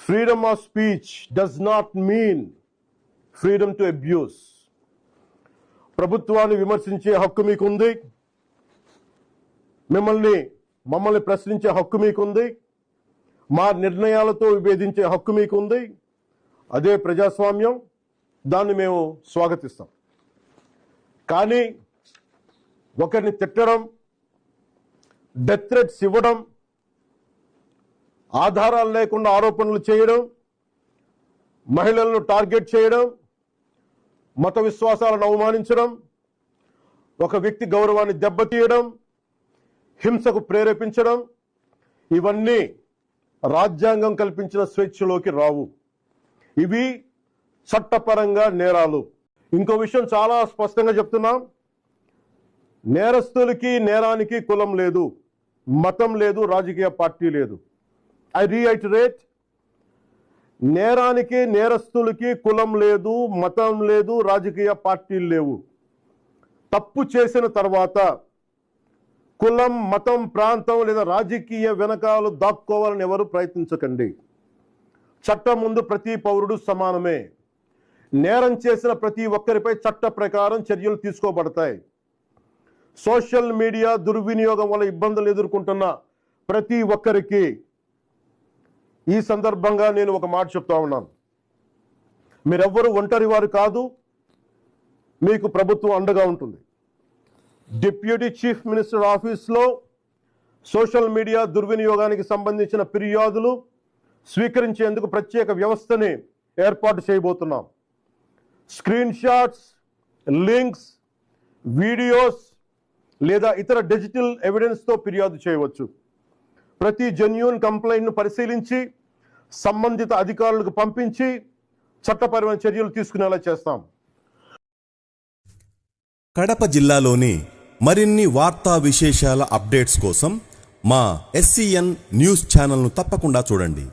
Freedom of speech does not mean freedom to abuse. ప్రభుత్వాన్ని విమర్శించే హక్కు మీకుంది, మమ్మల్ని ప్రశ్నించే హక్కు మీకుంది, మా నిర్ణయాలతో విభేదించే హక్కు మీకుంది. అదే ప్రజాస్వామ్యం, దాన్ని మేము స్వాగతిస్తాం. కానీ ఒకరిని తిట్టడం, డెత్ థ్రెట్స్ ఇవ్వడం, ఆధారాలు లేకుండా ఆరోపణలు చేయడం, మహిళలను టార్గెట్ చేయడం, మత విశ్వాసాలను అవమానించడం, ఒక వ్యక్తి గౌరవాన్ని దెబ్బతీయడం, హింసకు ప్రేరేపించడం, ఇవన్నీ రాజ్యాంగం కల్పించిన స్వేచ్ఛలోకి రావు. ఇవి చట్టపరంగా నేరాలు. ఇంకో విషయం చాలా స్పష్టంగా చెప్తున్నాం, నేరస్తులకి నేరానికి కులం లేదు, మతం లేదు, రాజకీయ పార్టీ లేదు. ఐ రీఐటరేట్, నేరానికి నేరస్తులకి కులం లేదు, మతం లేదు, రాజకీయ పార్టీలు లేవు. తప్పు చేసిన తర్వాత కులం, మతం, ప్రాంతం లేదా రాజకీయ వెనకాలు దాక్కోవాలని ఎవరు ప్రయత్నించకండి. చట్టం ముందు ప్రతి పౌరుడు సమానమే. నేరం చేసిన ప్రతి ఒక్కరిపై చట్ట ప్రకారం చర్యలు తీసుకోబడతాయి. సోషల్ మీడియా దుర్వినియోగం వల్ల ఇబ్బందులు ఎదుర్కొంటున్న ప్రతి ఒక్కరికి ఈ సందర్భంగా నేను ఒక మాట చెప్తా ఉన్నాను. మీరెవ్వరూ ఒంటరి వారు కాదు, మీకు ప్రభుత్వం అండగా ఉంటుంది. డిప్యూటీ చీఫ్ మినిస్టర్ ఆఫీస్లో సోషల్ మీడియా దుర్వినియోగానికి సంబంధించిన ఫిర్యాదులు స్వీకరించేందుకు ప్రత్యేక వ్యవస్థని ఏర్పాటు చేయబోతున్నాం. స్క్రీన్ షాట్స్, లింక్స్, వీడియోస్ లేదా ఇతర డిజిటల్ ఎవిడెన్స్తో ఫిర్యాదు చేయవచ్చు. ప్రతి జెన్యూన్ కంప్లైంట్ను పరిశీలించి సంబంధిత అధికారులకు పంపించి చట్టపరమైన చర్యలు తీసుకునేలా చేస్తాం. కడప జిల్లాలోని మరిన్ని వార్తా విశేషాల అప్డేట్స్ కోసం మా SCN న్యూస్ ఛానల్ను తప్పకుండా చూడండి.